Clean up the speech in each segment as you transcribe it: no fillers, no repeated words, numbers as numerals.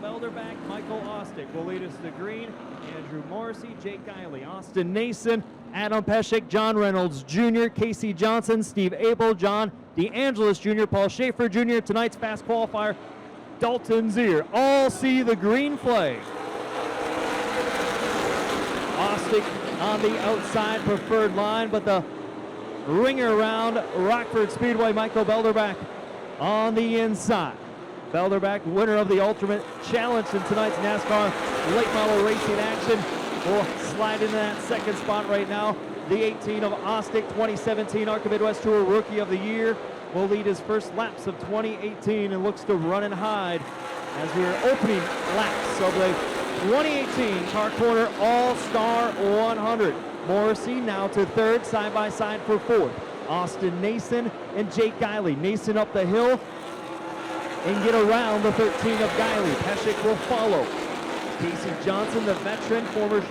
Belderback, Michael Ostick will lead us to green. Andrew Morrissey, Jake Guiley, Austin Nason, Adam Peshek, John Reynolds Jr., Casey Johnson, Steve Abel, John DeAngelis Jr., Paul Schaefer Jr., tonight's fast qualifier, Dalton Zier. All see the green flag. Ostick on the outside preferred line, but the ringer around Rockford Speedway, Michael Belderback on the inside. Belderback, winner of the Ultimate Challenge in tonight's NASCAR late model racing action, will slide into that second spot right now. The 18 of Ostick, 2017 ARCA Midwest Tour Rookie of the Year, will lead his first laps of 2018 and looks to run and hide as we are opening laps of the 2018 Car Corner All-Star 100. Morrissey now to third, side by side for fourth. Austin Nason and Jake Guiley. Nason up the hill and get around the 13 of Guiley. Peshek will follow. Casey Johnson, the veteran, former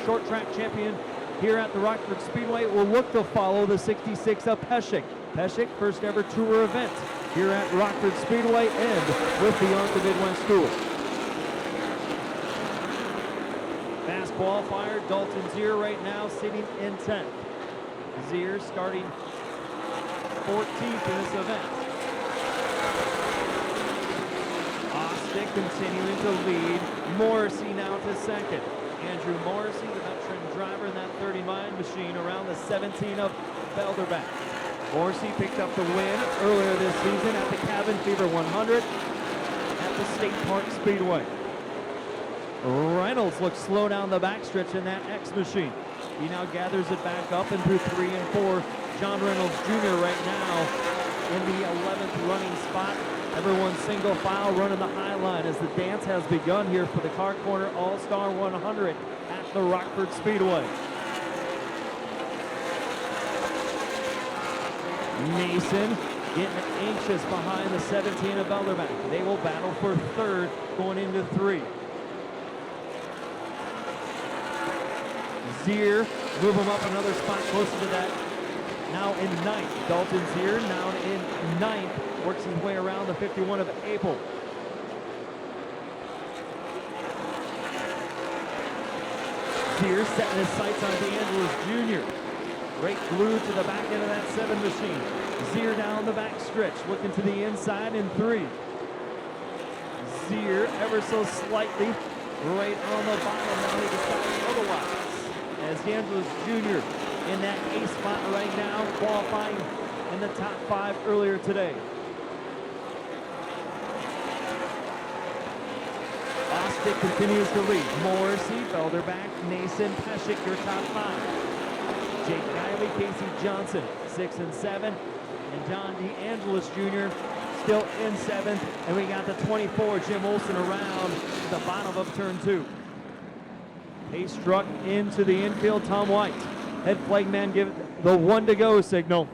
short track champion here at the Rockford Speedway, will look to follow the 66 of Peshek. Peshek, first ever tour event here at Rockford Speedway and with the ARCA Midwest Tour. Fast qualifier, Dalton Zier right now sitting in 10th. Zier starting 14th in this event. Ostick continuing to lead. Morrissey now to second. Andrew Morrissey, the veteran driver in that 30-mile machine, around the 17 of Belderback. Morrissey picked up the win earlier this season at the Cabin Fever 100 at the State Park Speedway. Reynolds looks slow down the backstretch in that X machine. He now gathers it back up and through 3 and 4. John Reynolds Jr. right now in the 11th running spot. Everyone single file running the high line as the dance has begun here for the Car Corner All-Star 100 at the Rockford Speedway. Nason getting anxious behind the 17 of Belderback. They will battle for third going into 3. Zier move him up another spot closer to that. Now in 9th. Dalton Zier now in 9th. Works his way around the 51 of Abel. Zier setting his sights on DeAngelis Jr. Right glued to the back end of that 7 machine. Zier down the back stretch, looking to the inside in 3. Zier ever so slightly right on the bottom. Now he decides otherwise. As DeAngelis Jr. in that A spot right now, qualifying in the top 5 earlier today. Ostick continues to lead. Morrissey, Belderback, Nason, Peshek, your top 5. Jake Guiley, Casey Johnson, 6 and 7. And John DeAngelis Jr. still in 7th. And we got the 24, Jim Olson, around the bottom of turn 2. Pace struck into the infield. Tom White, head flag man, give the 1 to go signal.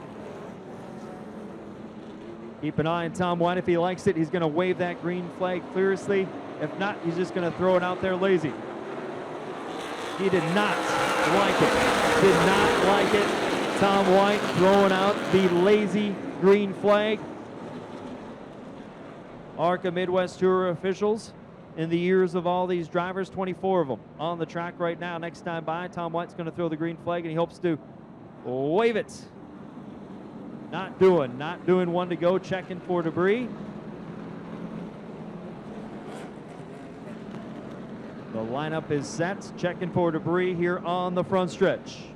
Keep an eye on Tom White. If he likes it, he's going to wave that green flag furiously. If not, he's just going to throw it out there lazy. He did not like it. Did not like it. Tom White throwing out the lazy green flag. ARCA Midwest Tour officials, in the ears of all these drivers, 24 of them on the track right now. Next time by, Tom White's going to throw the green flag, and he hopes to wave it. Not doing 1 to go, checking for debris. The lineup is set, checking for debris here on the front stretch.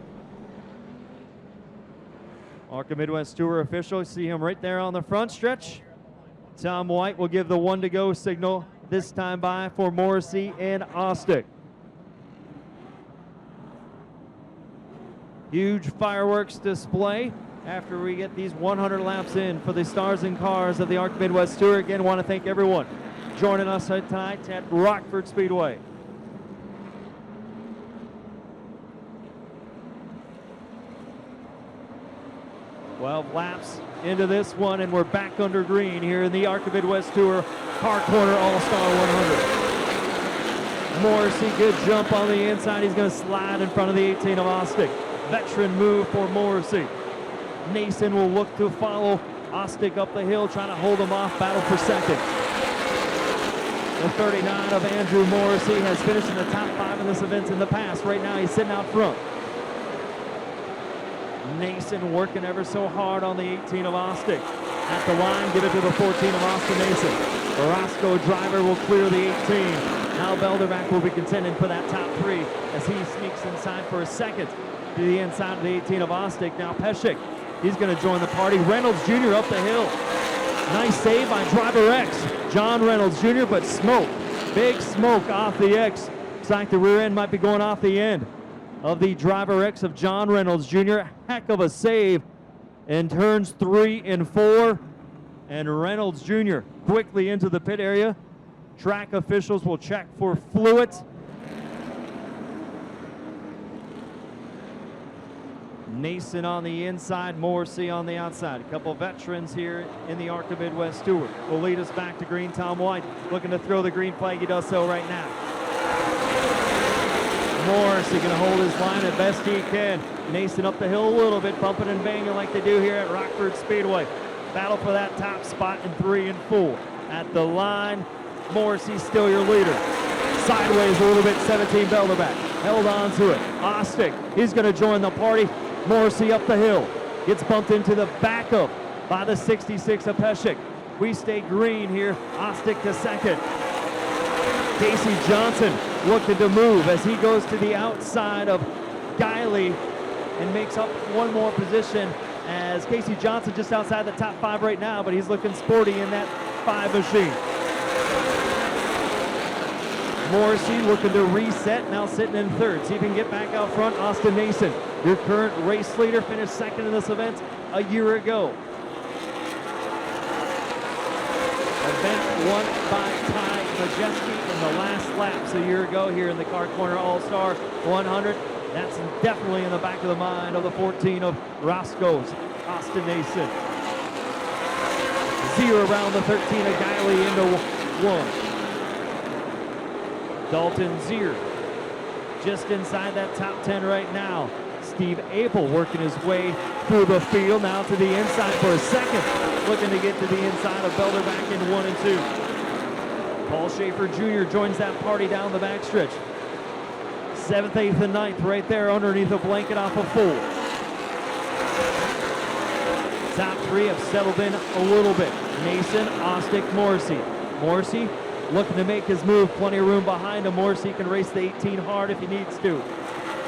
ARCA Midwest Tour official, see him right there on the front stretch. Tom White will give the 1 to go signal this time by for Morrissey and Ostick. Huge fireworks display after we get these 100 laps in for the stars and cars of the ARCA Midwest Tour. Again, want to thank everyone joining us tonight at Rockford Speedway. Twelve laps into this one, and we're back under green here in the ARCA Midwest Tour Car Corner All-Star 100. Morrissey, good jump on the inside. He's going to slide in front of the 18 of Ostick. Veteran move for Morrissey. Nason will look to follow Ostick up the hill, trying to hold him off, battle for second. The 39 of Andrew Morrissey has finished in the top 5 in this event in the past. Right now he's sitting out front. Nason working ever so hard on the 18 of Ostick. At the line, give it to the 14 of Austin Nason. The Roscoe driver will clear the 18. Now Belderback will be contending for that top 3 as he sneaks inside for a second to the inside of the 18 of Ostick. Now Peshek, he's going to join the party. Reynolds Jr. up the hill. Nice save by driver X, John Reynolds Jr., but smoke, big smoke off the X. Looks like the rear end might be going off the end of the driver X of John Reynolds Jr. Heck of a save in turns 3 and 4. And Reynolds Jr. quickly into the pit area. Track officials will check for fluid. Nason on the inside, Morrissey on the outside. A couple veterans here in the ARCA Midwest Tour. Will lead us back to green. Tom White looking to throw the green flag. He does so right now. Morrissey going to hold his line as best he can. Nason up the hill a little bit, bumping and banging like they do here at Rockford Speedway. Battle for that top spot in 3 and 4. At the line, Morrissey still your leader. Sideways a little bit, 17 Belderback. Held on to it. Ostick, he's going to join the party. Morrissey up the hill. Gets bumped into the backup by the 66 of Peshek. We stay green here. Ostick to second. Casey Johnson looking to move as he goes to the outside of Guiley and makes up one more position as Casey Johnson just outside the top 5 right now, but he's looking sporty in that 5 machine. Morrissey looking to reset, now sitting in 3rd. See if he can get back out front. Austin Nason, your current race leader, finished 2nd in this event a year ago. Event won by Ty Majeski in the last laps a year ago here in the Car Corner All-Star 100. That's definitely in the back of the mind of the 14 of Roscoe's, Austin Nason. 0 around the 13 of Guiley into 1. Dalton Zier just inside that top 10 right now. Steve Apel working his way through the field now to the inside for a second. Looking to get to the inside of Belderback in 1 and 2. Paul Schaefer Jr. joins that party down the backstretch. 7th, 8th, and 9th right there underneath a blanket off of 4. Top 3 have settled in a little bit. Nason, Ostick, Morrissey. Morrissey looking to make his move, plenty of room behind him. Morrissey can race the 18 hard if he needs to.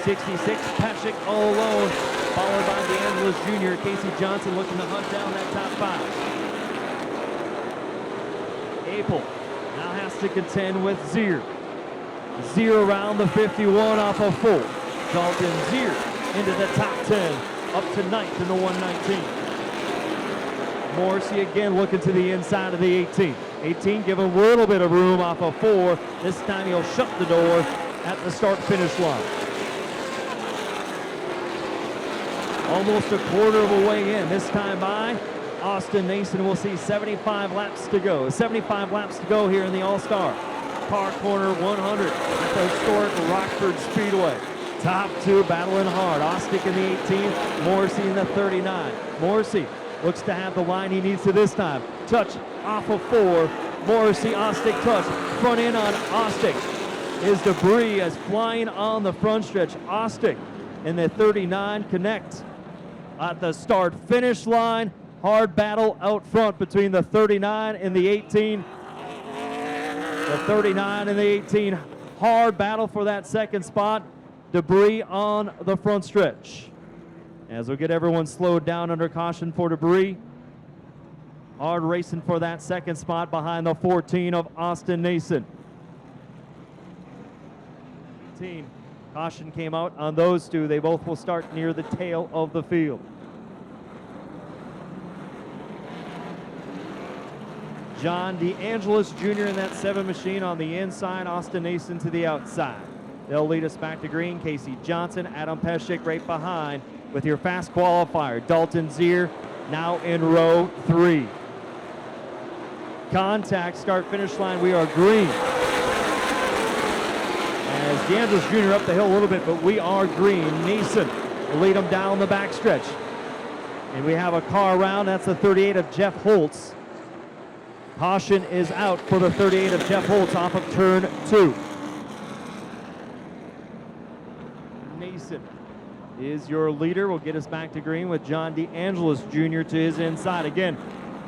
66, Peshek all alone, followed by DeAngelis Jr. Casey Johnson looking to hunt down that top 5. Apel now has to contend with Zier. Zier around the 51 off of 4. Dalton Zier into the top 10, up to 9th in the 119. Morrissey again looking to the inside of the 18. 18 give him a little bit of room off of 4. This time he'll shut the door at the start-finish line. Almost a quarter of a way in. This time by Austin Nason will see 75 laps to go. 75 laps to go here in the All-Star Car Corner 100 at the historic Rockford Speedway. Top 2 battling hard. Ostick in the 18, Morrissey in the 39. Morrissey looks to have the line he needs to this time. Touch off of 4. Morrissey, Ostick touch. Front in on Ostick. His debris is flying on the front stretch. Ostick in the 39 connect at the start-finish line. Hard battle out front between the 39 and the 18. The 39 and the 18. Hard battle for that second spot. Debris on the front stretch. As we'll get everyone slowed down under caution for debris. Hard racing for that second spot behind the 14 of Austin Nason. 18. Caution came out on those 2. They both will start near the tail of the field. John DeAngelis Jr. in that 7 machine on the inside. Austin Nason to the outside. They'll lead us back to green. Casey Johnson, Adam Peshek right behind with your fast qualifier. Dalton Zier now in row 3. Contact, start finish line, we are green. As DeAngelis Jr. up the hill a little bit, but we are green. Nason will lead him down the backstretch. And we have a car around, that's the 38 of Jeff Holtz. Caution is out for the 38 of Jeff Holtz off of turn 2. Nason is your leader. Will get us back to green with John DeAngelis Jr. to his inside. Again,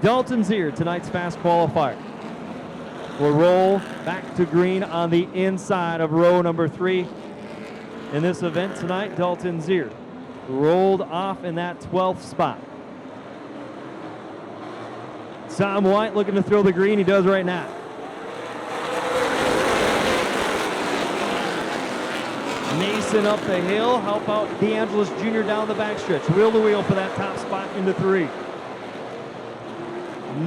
Dalton Zier, tonight's fast qualifier, will roll back to green on the inside of row number 3. In this event tonight, Dalton Zier rolled off in that 12th spot. Tom White looking to throw the green. He does right now. Nason up the hill. Help out DeAngelis Jr. down the backstretch. Wheel to wheel for that top spot into 3.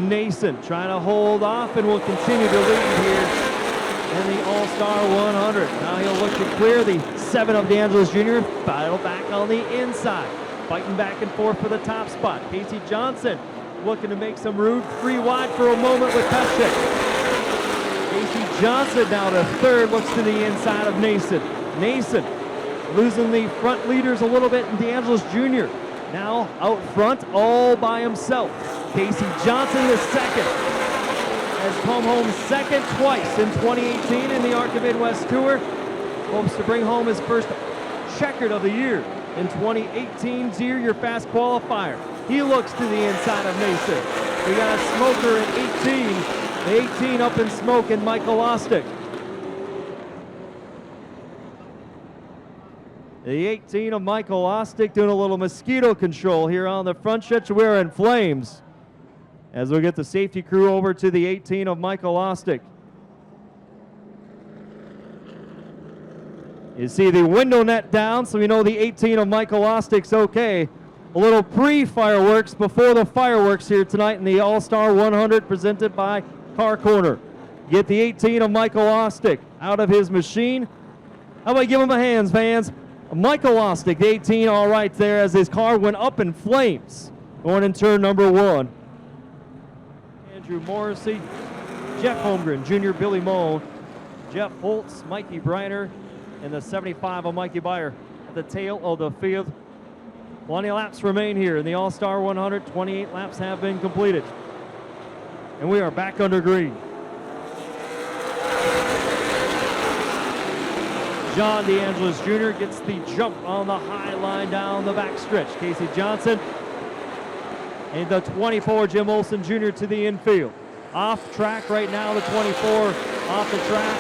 Nason trying to hold off and will continue to lead here in the All-Star 100. Now he'll look to clear the 7 of DeAngelis Jr. Battle back on the inside. Fighting back and forth for the top spot. Casey Johnson looking to make some room. 3 wide for a moment with Peshek. Casey Johnson now to 3rd. Looks to the inside of Nason. Nason losing the front leaders a little bit, and DeAngelis Jr. now out front all by himself. Casey Johnson the 2nd. Has come home 2nd twice in 2018 in the ARCA Midwest Tour. Hopes to bring home his first checkered of the year in 2018. Zier, your fast qualifier. He looks to the inside of Nason. We got a smoker at 18. The 18 up in smoke in Michael Ostick. The 18 of Michael Ostick doing a little mosquito control here on the front stretch. We're in flames as we get the safety crew over to the 18 of Michael Ostick. You see the window net down, so we know the 18 of Michael Ostick's okay. A little pre-fireworks before the fireworks here tonight in the All-Star 100 presented by Car Corner. Get the 18 of Michael Ostick out of his machine. How about give him a hand, fans? Michael Ostick, the 18, all right there as his car went up in flames going in turn number 1. Andrew Morrissey, Jeff Holmgren, Jr., Billy Moe, Jeff Holtz, Mikey Briner, and the 75 of Mikey Beyer at the tail of the field. Plenty of laps remain here in the All-Star 100. 28 laps have been completed. And we are back under green. John DeAngelis Jr. gets the jump on the high line down the backstretch. Casey Johnson and the 24, Jim Olson Jr. to the infield. Off track right now, the 24 off the track.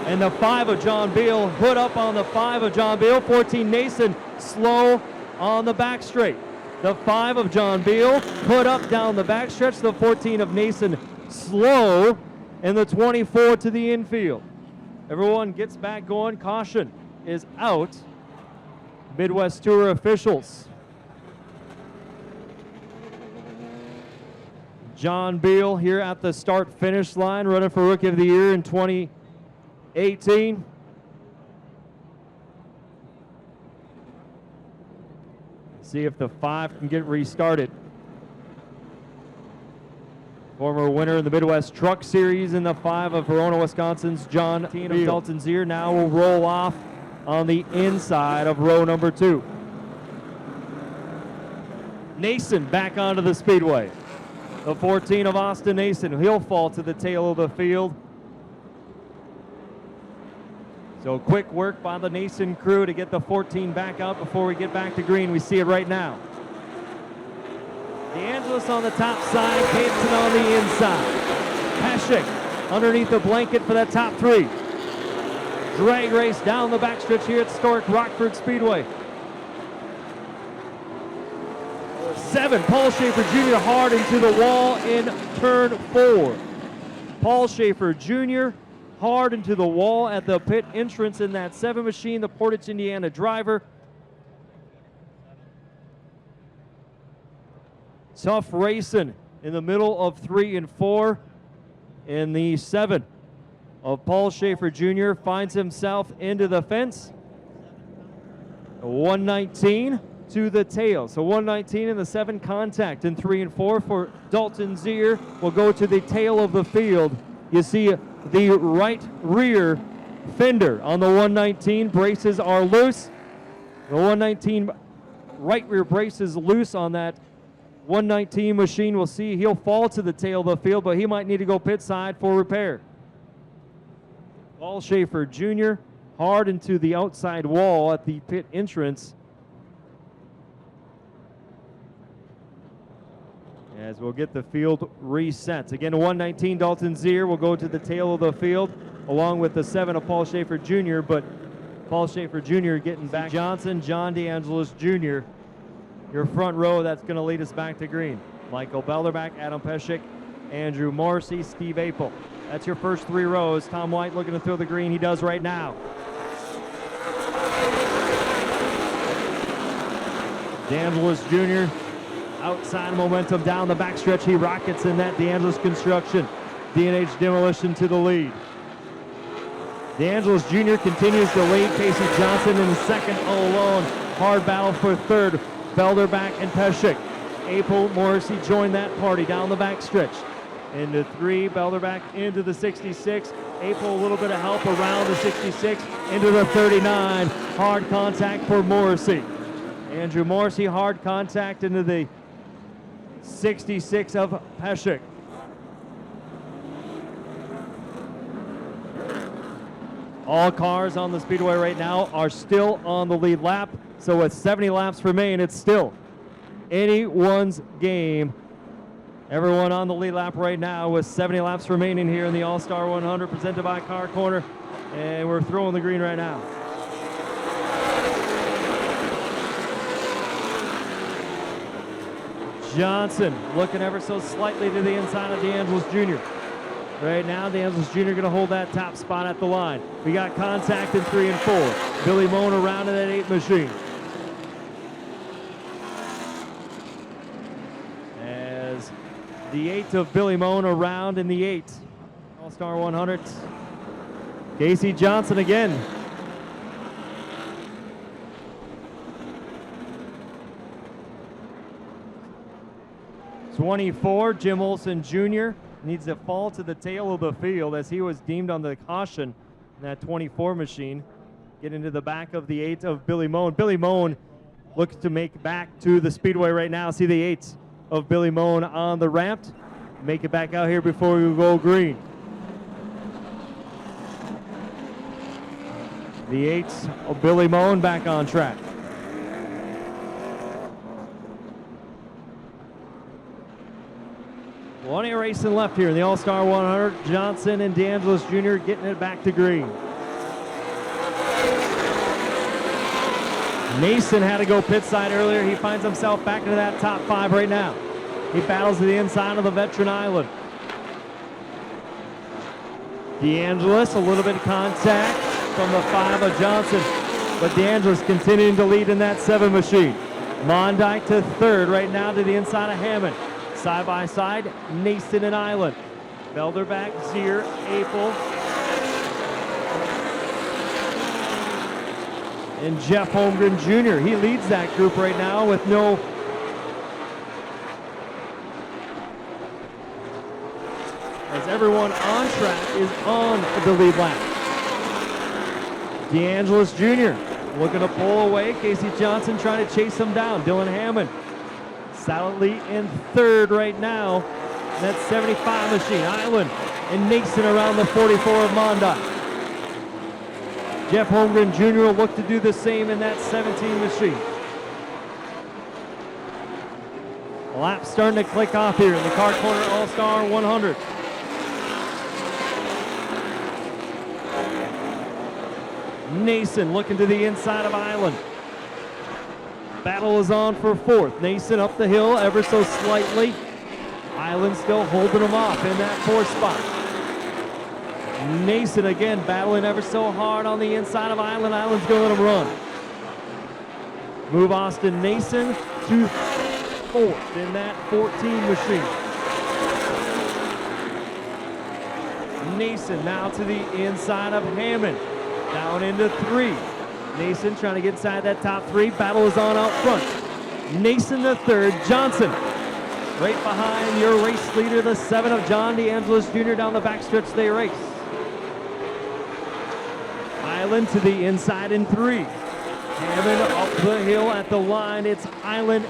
And the 5 of John Beal, hood up on the 5 of John Beal. 14 Nason, slow on the back straight. The 5 of John Beal, hood up down the backstretch. The 14 of Nason, slow. And the 24 to the infield. Everyone gets back going. Caution is out. Midwest Tour officials. John Beal here at the start-finish line, running for Rookie of the Year in 2018. See if the 5 can get restarted. Former winner in the Midwest Truck Series in the 5 of Verona, Wisconsin's John Beal. Of Dalton Zier now will roll off on the inside of row number 2. Nason back onto the speedway. The 14 of Austin Nason, he'll fall to the tail of the field. So quick work by the Nason crew to get the 14 back out before we get back to green. We see it right now. DeAngelis on the top side, Hanson on the inside. Peshek underneath the blanket for that top 3. Drag race down the backstretch here at historic Rockford Speedway. 7, Paul Schaefer Jr. hard into the wall in turn 4. Paul Schaefer Jr. hard into the wall at the pit entrance in that 7 machine, the Portage, Indiana driver. Tough racing in the middle of 3 and 4. In the 7 of Paul Schaefer Jr. finds himself into the fence. 119 to the tail. So 119 in the 7 contact in 3 and 4 for Dalton Zier will go to the tail of the field. You see the right rear fender on the 119. Braces are loose. The 119 right rear brace is loose on that 119 machine, we'll see. He'll fall to the tail of the field, but he might need to go pit side for repair. Paul Schaefer Jr. hard into the outside wall at the pit entrance. As we'll get the field reset. Again, 119 Dalton Zier will go to the tail of the field along with the 7 of Paul Schaefer Jr., but Paul Schaefer Jr. getting back. Johnson, John DeAngelis Jr., your front row, that's going to lead us back to green. Michael Belderback, Adam Peschick, Andrew Morrissey, Steve Apel. That's your first 3 rows. Tom White looking to throw the green. He does right now. DeAngelis Jr. outside momentum down the backstretch. He rockets in that DeAngelis construction. D&H Demolition to the lead. DeAngelis Jr. continues to lead. Casey Johnson in the second all alone. Hard battle for third. Belderback and Peschick. Apel, Morrissey join that party down the backstretch. Into 3, Belderback into the 66. Apel a little bit of help around the 66. Into the 39. Hard contact for Morrissey. Andrew Morrissey, hard contact into the 66 of Peschick. All cars on the speedway right now are still on the lead lap. So with 70 laps remain, it's still anyone's game. Everyone on the lead lap right now with 70 laps remaining here in the All-Star 100 presented by Car Corner. And we're throwing the green right now. Johnson looking ever so slightly to the inside of DeAngelis Jr. Right now, DeAngelis Jr. going to hold that top spot at the line. We got contact in 3 and 4. Billy Moan around in that 8 machine. As the 8 of Billy Moan around in the 8. All-Star 100. Casey Johnson again. '24, Jim Olson Jr. needs to fall to the tail of the field as he was deemed on the caution in that 24 machine. Get into the back of the 8 of Billy Moan. Billy Moan looks to make back to the speedway right now. See the 8 of Billy Moan on the ramp. Make it back out here before we go green. The 8 of Billy Moan back on track. One racing left here in the All-Star 100. Johnson and DeAngelis Jr. getting it back to green. Mason had to go pit side earlier. He finds himself back into that top 5 right now. He battles to the inside of the veteran island. DeAngelis, a little bit of contact from the 5 of Johnson, but DeAngelis continuing to lead in that 7 machine. Mondyke to 3rd right now to the inside of Hammond. Side by side, Nason and Island. Belderback, Zier, Apel, and Jeff Holmgren Jr. He leads that group right now with no as everyone on track is on the lead lap. DeAngelis Jr. looking to pull away. Casey Johnson trying to chase him down. Dylan Hammond solidly in 3rd right now. That 75 machine. Island and Nason around the 44 of Mondyke. Jeff Holmgren Jr. will look to do the same in that 17 machine. Lap starting to click off here in the Car Corner All-Star 100. Nason looking to the inside of Island. Battle is on for 4th. Nason up the hill ever so slightly. Island still holding him off in that 4th spot. Nason again battling ever so hard on the inside of Island. Island's going to let him run. Move Austin Nason to 4th in that 14 machine. Nason now to the inside of Hammond. Down into 3. Nason trying to get inside that top 3. Battle is on out front. Nason the 3rd. Johnson right behind your race leader, the 7 of John DeAngelis Jr. down the backstretch they race. Island to the inside in 3. Hammond up the hill at the line. It's Island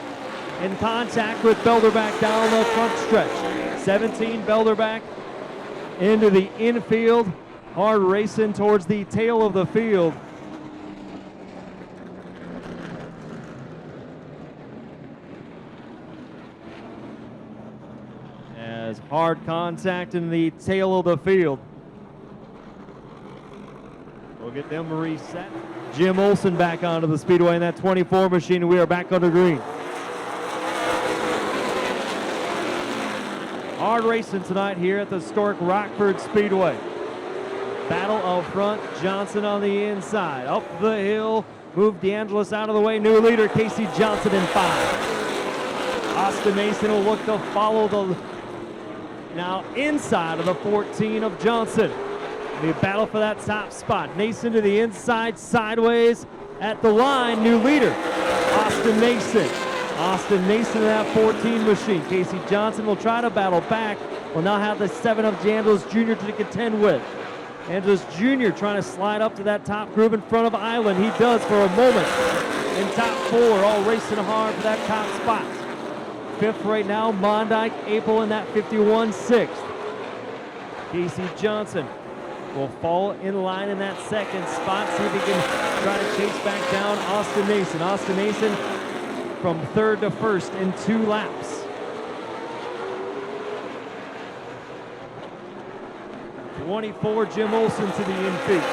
in contact with Belderback down the front stretch. 17 Belderback into the infield, hard racing towards the tail of the field. As hard contact in the tail of the field. We'll get them reset. Jim Olson back onto the speedway in that 24 machine. We are back under green. Hard racing tonight here at the historic Rockford Speedway. Battle out front, Johnson on the inside. Up the hill, move DeAngelis out of the way. New leader, Casey Johnson in 5. Austin Mason will look to follow the now inside of the 14 of Johnson. The battle for that top spot. Nason to the inside, sideways at the line. New leader, Austin Nason. Austin Nason in that 14 machine. Casey Johnson will try to battle back. Will now have the 7 of Angelos Jr. to contend with. Angelos Jr. trying to slide up to that top group in front of Island. He does for a moment. In top 4, all racing hard for that top spot. 5th right now, Mondyke, Apel in that 51-6. Casey Johnson will fall in line in that 2nd spot. See if he can try to chase back down Austin Nason. Austin Nason from 3rd to 1st in 2 laps. 24, Jim Olson to the infield.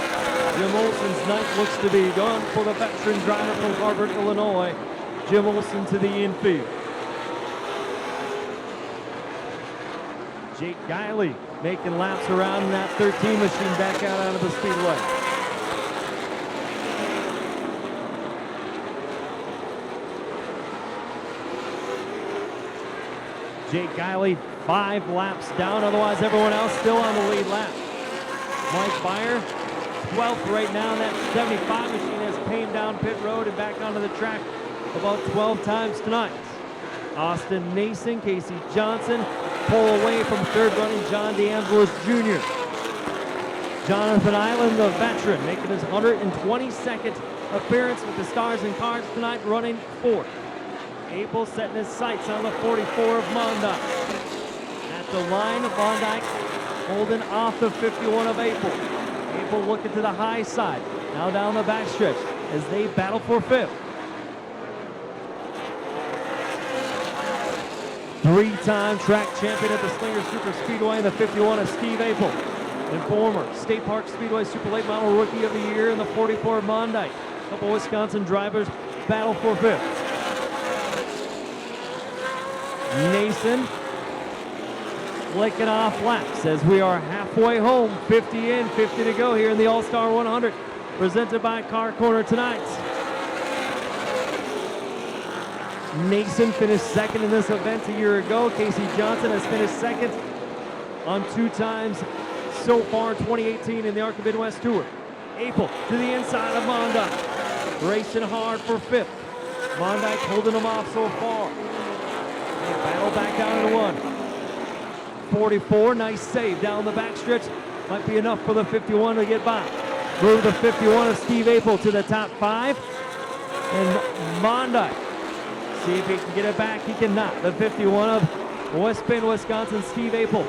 Jim Olson's night looks to be gone for the veteran driver from Harvard, Illinois. Jim Olson to the infield. Jake Guiley making laps around in that 13 machine back out onto the speedway. Jake Guiley 5 laps down, otherwise everyone else still on the lead lap. Mike Beyer, 12th right now in that 75 machine, has came down pit road and back onto the track about 12 times tonight. Austin Nason, Casey Johnson, pull away from 3rd running John DeAngelis Jr. Jonathan Island, the veteran, making his 122nd appearance with the Stars and Cars tonight, running 4th. Apel setting his sights on the 44 of Mondyke. At the line of Mondyke, holding off the 51 of Apel. Apel looking to the high side, now down the backstretch as they battle for 5th. 3-time track champion at the Slinger Super Speedway in the 51 of Steve Apel. And former State Park Speedway Super Late Model Rookie of the Year in the 44 of Mondyke. A couple Wisconsin drivers battle for 5th. Nason licking off laps as we are halfway home. 50 in, 50 to go here in the All-Star 100. Presented by Car Corner tonight. Nason finished 2nd in this event a year ago. Casey Johnson has finished 2nd on 2 times so far 2018 in the ARCA Midwest Tour. Apel to the inside of Mondyke. Racing hard for 5th. Mondyke holding them off so far. They battle back down to 1. 44, nice save down the backstretch. Might be enough for the 51 to get by. Move the 51 of Steve Apel to the top 5. And Mondyke, see if he can get it back. He cannot. The 51 of West Bend, Wisconsin, Steve Apel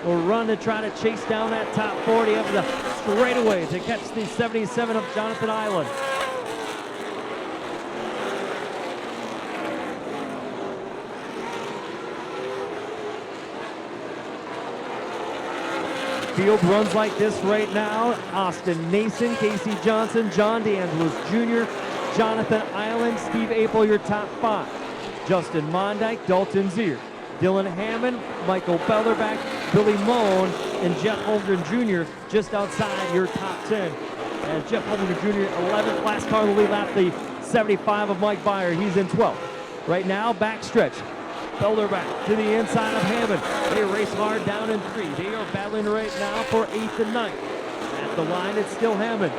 will run to try to chase down that top 40 of the straightaway to catch the 77 of Jonathan Island. Field runs like this right now. Austin Nason, Casey Johnson, John DeAngelis Jr., Jonathan Island, Steve Apel, your top 5. Justin Mondyke, Dalton Zier, Dylan Hammond, Michael Belderback, Billy Moan, and Jeff Holmgren Jr. just outside your top 10. And Jeff Holmgren Jr. 11th, last car in the lead lap, the 75 of Mike Beyer. He's in 12th. Right now, backstretch. Belderback to the inside of Hammond. They race hard down in 3. They are battling right now for 8th and 9th. At the line, it's still Hammond.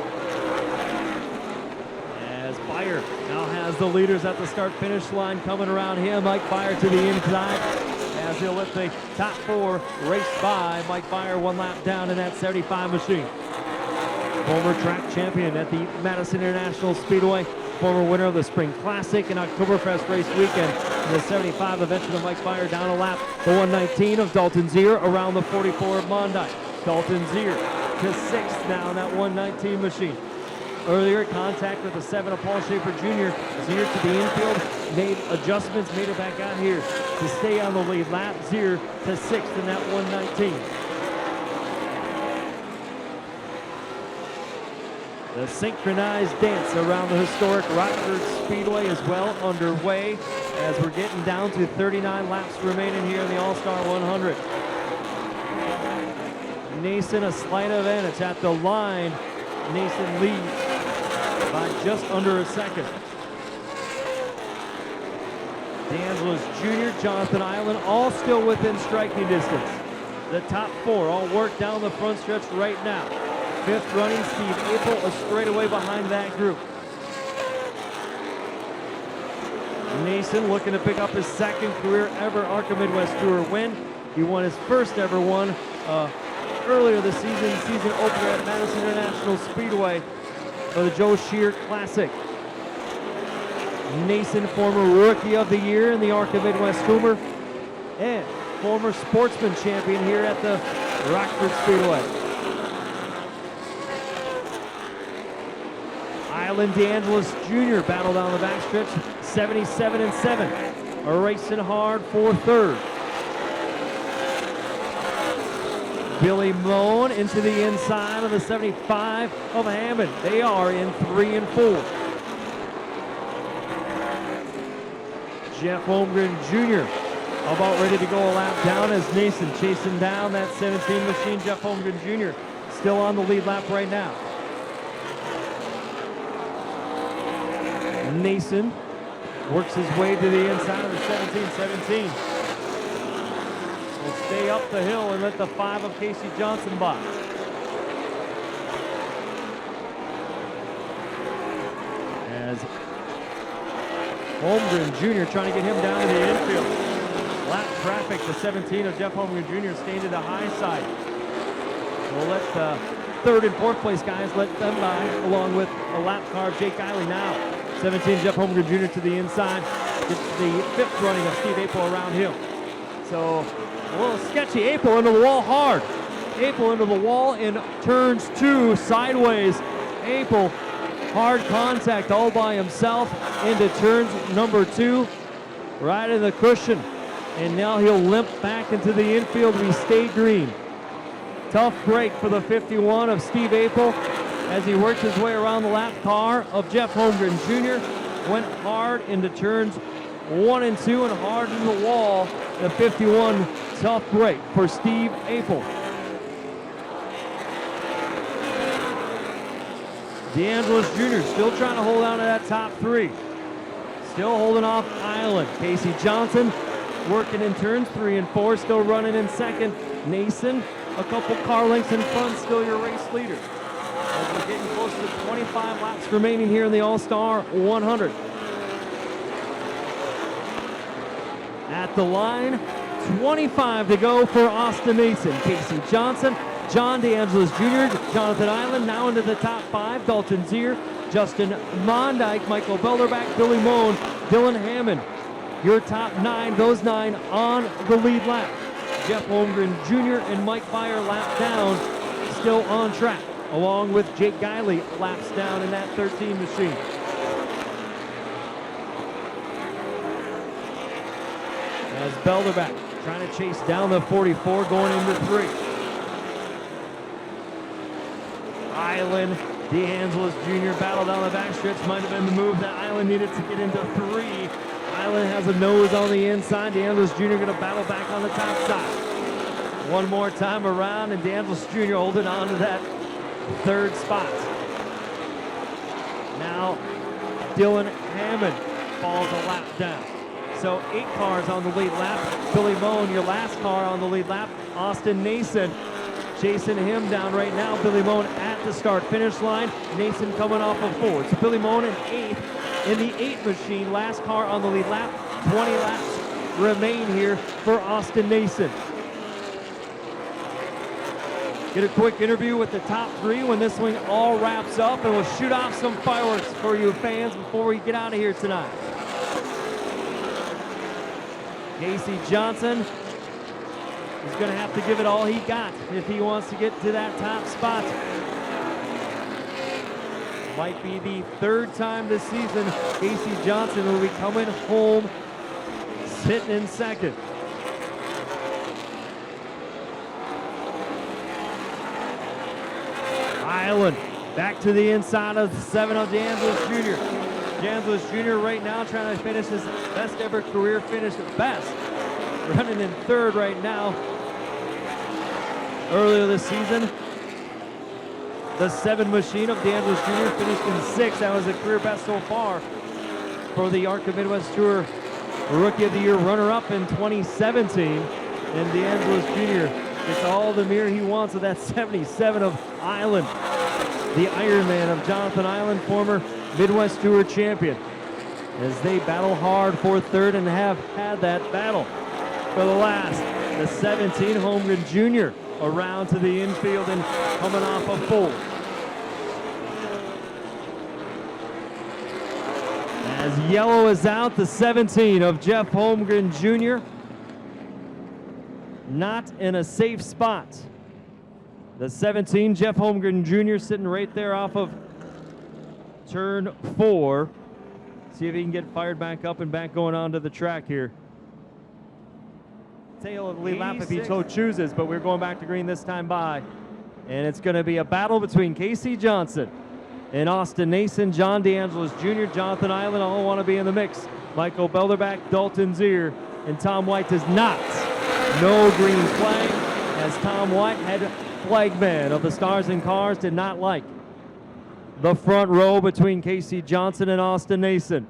As Beyer now has the leaders at the start-finish line coming around him. Mike Beyer to the inside as he'll let the top 4 race by. Mike Beyer 1 lap down in that 75 machine. Former track champion at the Madison International Speedway former winner of the Spring Classic and Oktoberfest race weekend. In the 75, eventually Mike Fire down a lap. The 119 of Dalton Zier around the 44 of Monday. Dalton Zier to sixth now in that 119 machine. Earlier, contact with the 7 of Paul Schaefer Jr. Zier to the infield, made adjustments, made it back out here to stay on the lead lap. Zier to sixth in that 119. The synchronized dance around the historic Rockford Speedway is well underway as we're getting down to 39 laps remaining here in the All-Star 100. Nason a slight advantage at the line. Nason leads by just under a second. DeAngelis Jr., Jonathan Island, all still within striking distance. The top four all work down the front stretch right now. Fifth running, Steve April, a straightaway behind that group. Nason looking to pick up his second career ever ARCA Midwest Tour win. He won his first ever one earlier this season opener at Madison International Speedway for the Joe Shear Classic. Nason, former Rookie of the Year in the ARCA Midwest Tour and former Sportsman champion here at the Rockford Speedway. Island DeAngelis Jr. battle down the backstretch, 77-7, racing hard for third. Billy Moan into the inside of the 75 of Hammond. They are in 3 and 4. Jeff Holmgren Jr. about ready to go a lap down as Nason chasing down that 17 machine. Jeff Holmgren Jr. still on the lead lap right now. Nason works his way to the inside of the 17-17. Will stay up the hill and let the 5 of Casey Johnson by. As Holmgren Jr. trying to get him down to the infield. Lap traffic, the 17 of Jeff Holmgren Jr. staying to the high side. We'll let the third and fourth place guys let them by, along with a lap car of Jake Eiley now. 17 Jeff Holmgren Jr. to the inside. Gets the fifth running of Steve April around him. So a little sketchy. April into the wall hard. April into the wall in turns 2 sideways. April hard contact all by himself into turns number 2. Right in the cushion. And now he'll limp back into the infield. We stay green. Tough break for the 51 of Steve April as he worked his way around the lap car of Jeff Holmgren Jr. Went hard into turns 1 and 2 and hard in the wall. The 51, tough break for Steve April. DeAngelis Jr. still trying to hold on to that top 3. Still holding off Island. Casey Johnson working in turns 3 and 4, still running in second. Nason, a couple car lengths in front, still your race leader. As we're getting close to 25 laps remaining here in the All-Star 100. At the line, 25 to go for Austin Nason. Casey Johnson, John DeAngelis Jr., Jonathan Island now into the top 5. Dalton Zier, Justin Mondyke, Michael Belderbach, Billy Moan, Dylan Hammond. Your top 9, those 9 on the lead lap. Jeff Holmgren Jr. and Mike Fire lap down, still on track, along with Jake Guiley laps down in that 13 machine. As Belderbach trying to chase down the 44 going into 3. Island, DeAngelis Jr. battle down the backstretch. Might have been the move that Island needed to get into 3. Island has a nose on the inside. DeAngelis Jr. going to battle back on the top side. One more time around, and DeAngelis Jr. holding on to that 3rd spot. Now, Dylan Hammond falls a lap down. So 8 cars on the lead lap. Billy Moan, your last car on the lead lap. Austin Nason chasing him down right now. Billy Moan at the start-finish line. Nason coming off of 4. So Billy Moan in 8th in the 8 machine. Last car on the lead lap. 20 laps remain here for Austin Nason. get a quick interview with the top three when this one all wraps up, and we'll shoot off some fireworks for you fans before we get out of here tonight. Casey Johnson is going to have to give it all he got if he wants to get to that top spot. Might be the third time this season Casey Johnson will be coming home sitting in second. Island back to the inside of the 7 of DeAngelis Jr. DeAngelis Jr. right now trying to finish his best ever career finish at best. Running in third right now. Earlier this season, the 7 machine of DeAngelis Jr. finished in 6th. That was a career best so far for the ARCA Midwest Tour Rookie of the Year runner-up in 2017. And DeAngelis Jr. gets all the mirror he wants with that 77 of Island, the Ironman of Jonathan Island, former Midwest Tour champion, as they battle hard for third and have had that battle for the last. The 17, Holmgren Jr. around to the infield and coming off a fourth. As yellow is out, the 17 of Jeff Holmgren Jr. not in a safe spot. The 17, Jeff Holmgren Jr. sitting right there off of turn 4. See if he can get fired back up and back going onto the track here. Tail of the lead lap if he so chooses, but we're going back to green this time by. And it's going to be a battle between Casey Johnson and Austin Nason. John DeAngelis Jr., Jonathan Island all want to be in the mix. Michael Belderback, Dalton Zier, and Tom White does not. No green flag, as Tom White, head flagman of the Stars and Cars, did not like the front row between Casey Johnson and Austin Nason.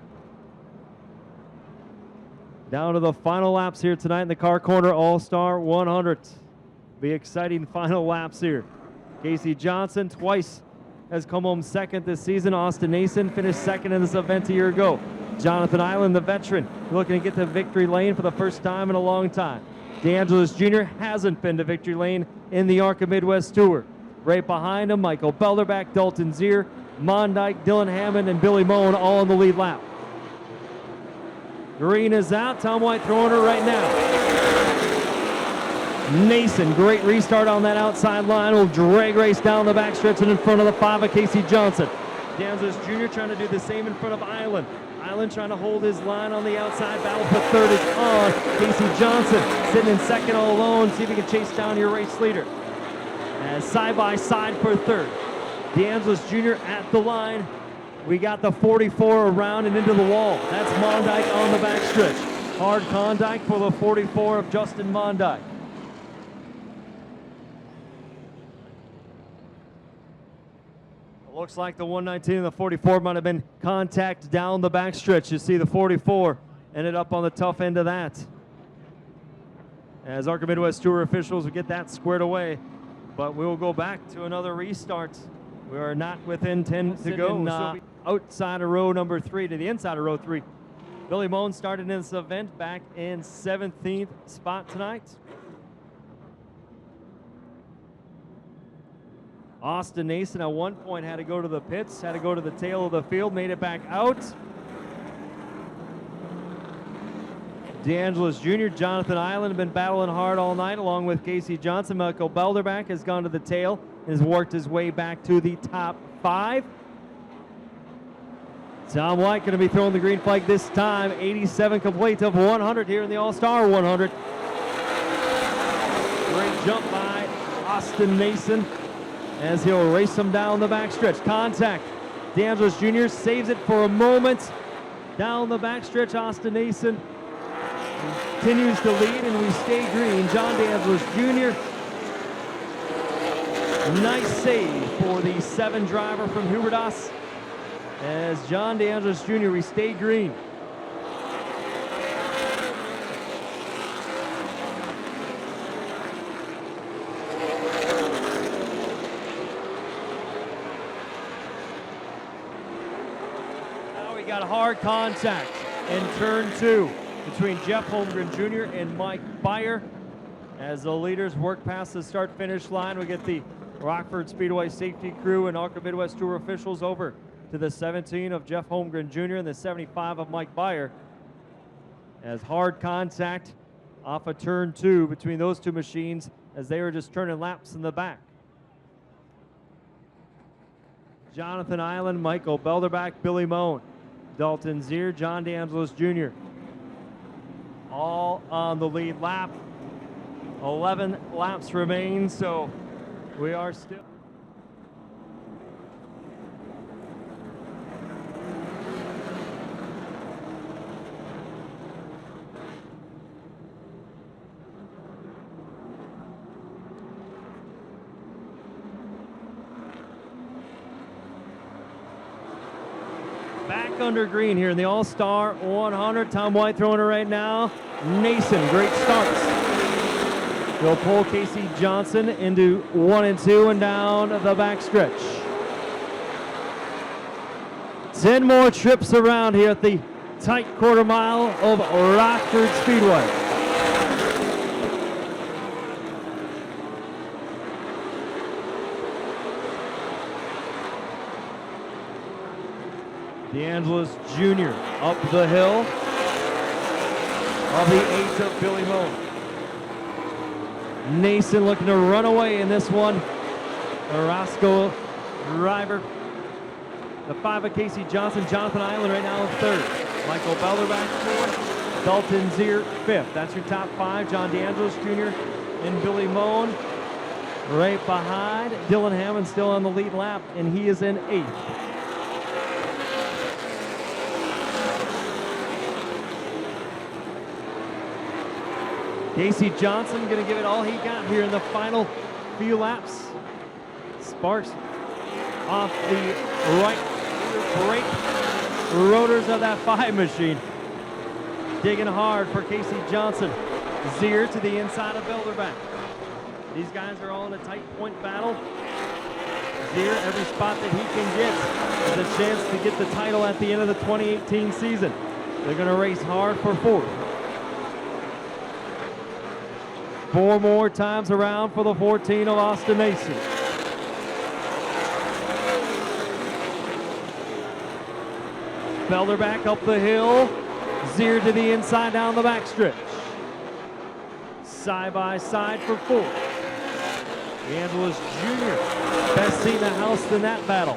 Down to the final laps here tonight in the Car Corner All-Star 100. Be exciting final laps here. Casey Johnson twice has come home second this season. Austin Nason finished second in this event a year ago. Jonathan Island, the veteran, looking to get to victory lane for the first time in a long time. DeAngelis Jr. hasn't been to victory lane in the ARCA Midwest Tour. Right behind him, Michael Belderback, Dalton Zier, Mondyke, Dylan Hammond, and Billy Moen all in the lead lap. Green is out. Tom White throwing her right now. Nason, great restart on that outside line. Will drag race down the backstretch and in front of the 5 of Casey Johnson. DeAngelis Jr. trying to do the same in front of Island. Island trying to hold his line on the outside. Battle for third is on. Casey Johnson sitting in second all alone. See if he can chase down your race leader. As side by side for third. DeAngelis Jr. at the line. We got the 44 around and into the wall. That's Mondyke on the backstretch. Hard contact for the 44 of Justin Mondyke. Looks like the 119 and the 44 might have been contact down the backstretch. You see the 44 ended up on the tough end of that. As ARCA Midwest Tour officials will get that squared away. But we will go back to another restart. We are not within 10 to go. Outside of row number 3 to the inside of row 3. Billy Moen started in this event back in 17th spot tonight. Austin Nason at one point had to go to the pits, had to go to the tail of the field, made it back out. DeAngelis Jr., Jonathan Island have been battling hard all night along with Casey Johnson. Michael Belderback has gone to the tail and has worked his way back to the top 5. Tom White going to be throwing the green flag this time. 87 complete of 100 here in the All-Star 100. Great jump by Austin Nason as he'll race him down the backstretch. Contact. DeAngelis Jr. saves it for a moment. Down the backstretch, Austin Nason continues to lead, and we stay green. John DeAngelis Jr. Nice save for the 7 driver from Hubertas. As John DeAngelis Jr., we stay green. Now we got hard contact in turn 2 between Jeff Holmgren Jr. and Mike Beyer. As the leaders work past the start-finish line, we get the Rockford Speedway safety crew and ARCA Midwest Tour officials over to the 17 of Jeff Holmgren Jr. and the 75 of Mike Beyer. As hard contact off of turn 2 between those two machines as they were just turning laps in the back. Jonathan Island, Michael Belderback, Billy Moan, Dalton Zier, John DeAngelis Jr. all on the lead lap. 11 laps remain, so we are still. Back under green here in the All-Star 100. Tom White throwing it right now. Nason, great starts. He'll pull Casey Johnson into 1 and 2 and down the back stretch. 10 more trips around here at the tight quarter mile of Rockford Speedway. DeAngelis Jr. up the hill of the 8 of Billy Moan. Nason looking to run away in this one. The Roscoe driver. The 5 of Casey Johnson. Jonathan Island right now in 3rd. Michael Belderback 4th. Dalton Zier 5th. That's your top 5. John DeAngelis Jr. and Billy Moan. Right behind. Dylan Hammond still on the lead lap, and he is in 8th. Casey Johnson going to give it all he got here in the final few laps. Sparks off the right brake rotors of that 5 machine. Digging hard for Casey Johnson. Zier to the inside of Belderback. These guys are all in a tight point battle. Zier, every spot that he can get has a chance to get the title at the end of the 2018 season. They're going to race hard for 4th. 4 more times around for the 14 of Austin Mason. Belderback up the hill. Zier to the inside down the backstretch. Side by side for 4th. DeAngelis Jr. Best seat in the house in that battle.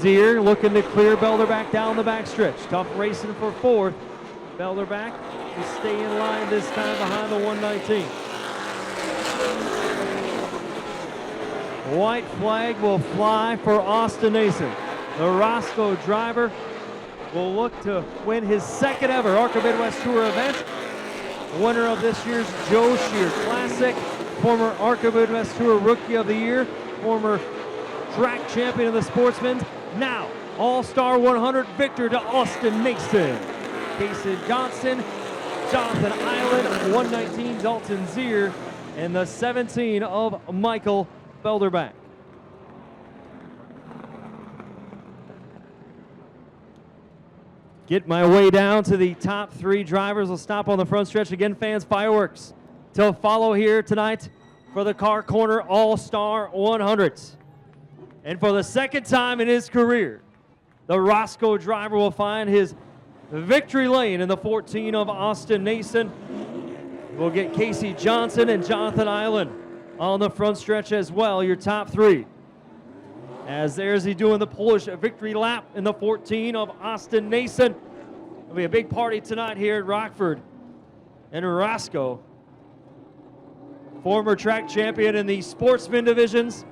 Zier looking to clear Belderback down the backstretch. Tough racing for 4th. Belderback to stay in line this time behind the 119. White flag will fly for Austin Nason. The Roscoe driver will look to win his 2nd ever ARCA Midwest Tour event. Winner of this year's Joe Shear Classic, former ARCA Midwest Tour Rookie of the Year, former track champion of the Sportsman, now All-Star 100 victor to Austin Nason. Casey Johnson, Jonathan Island, 119 Dalton Zier, and the 17 of Michael Belderback. Get my way down to the top 3 drivers. We'll stop on the front stretch. Again, fans, fireworks to follow here tonight for the Car Corner All-Star 100s. And for the 2nd time in his career, the Roscoe driver will find his victory lane in the 14 of Austin Nason. We'll get Casey Johnson and Jonathan Island on the front stretch as well, your top 3. As there's he doing the Polish victory lap in the 14 of Austin Nason. It'll be a big party tonight here at Rockford and Roscoe. Former track champion in the Sportsman divisions.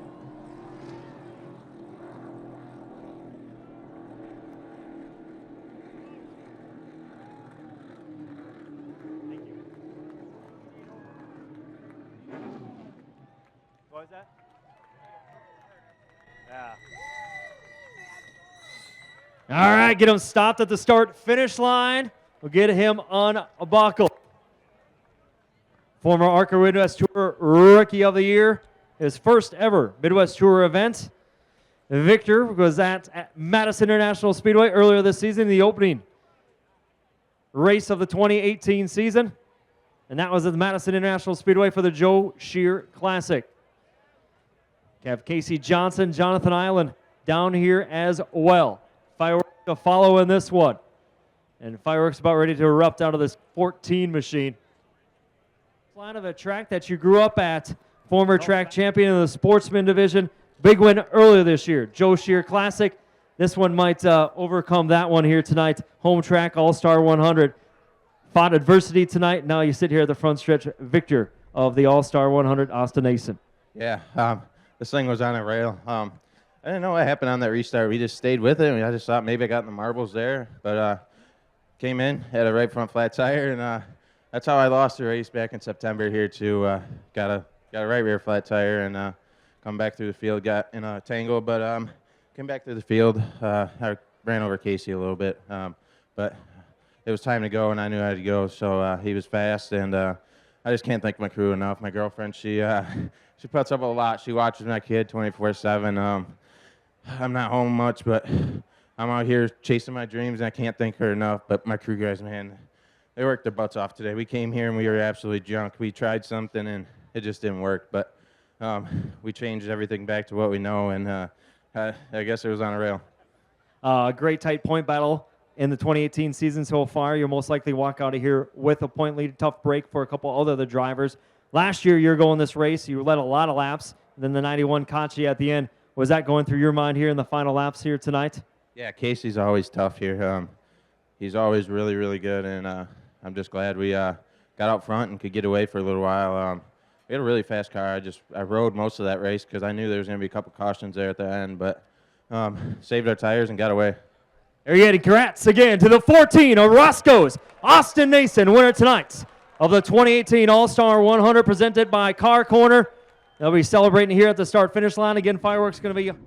What was that? Yeah. All right, get him stopped at the start-finish line. We'll get him unbuckled. Former ARCA Midwest Tour Rookie of the Year, his 1st ever Midwest Tour event. Victor was at Madison International Speedway earlier this season, the opening race of the 2018 season. And that was at the Madison International Speedway for the Joe Shear Classic. We have Casey Johnson, Jonathan Island down here as well. Fireworks to follow in this one. And fireworks about ready to erupt out of this 14 machine. Line of a track that you grew up at. Former track champion in the Sportsman division. Big win earlier this year. Joe Shear Classic. This one might overcome that one here tonight. Home track All-Star 100. Fought adversity tonight. Now you sit here at the front stretch, victor of the All-Star 100, Austin Nason. Yeah, this thing was on a rail. I didn't know what happened on that restart. We just stayed with it. I just thought maybe I got in the marbles there. But came in, had a right front flat tire, and that's how I lost the race back in September here too. Got a right rear flat tire and come back through the field, got in a tangle, but came back through the field. I ran over Casey a little bit, but it was time to go, and I knew I had to go, so he was fast, and I just can't thank my crew enough. My girlfriend, she puts up a lot. She watches my kid 24/7. I'm not home much, but I'm out here chasing my dreams, and I can't thank her enough. But my crew guys, man, they worked their butts off today. We came here, and we were absolutely junk. We tried something, and it just didn't work, but we changed everything back to what we know, and I guess it was on a rail. Great tight point battle in the 2018 season so far. You'll most likely walk out of here with a point lead. Tough break for a couple other drivers. Last year, you're going this race. You led a lot of laps. Then the 91 caught you at the end. Was that going through your mind here in the final laps here tonight? Yeah, Casey's always tough here. He's always really, really good, and I'm just glad we got out front and could get away for a little while. We had a really fast car. I rode most of that race because I knew there was going to be a couple cautions there at the end, but saved our tires and got away. There you go. Congrats again to the 14 of Roscoe's Austin Nason, winner tonight of the 2018 All-Star 100 presented by Car Corner. They'll be celebrating here at the start-finish line. Again, fireworks going to be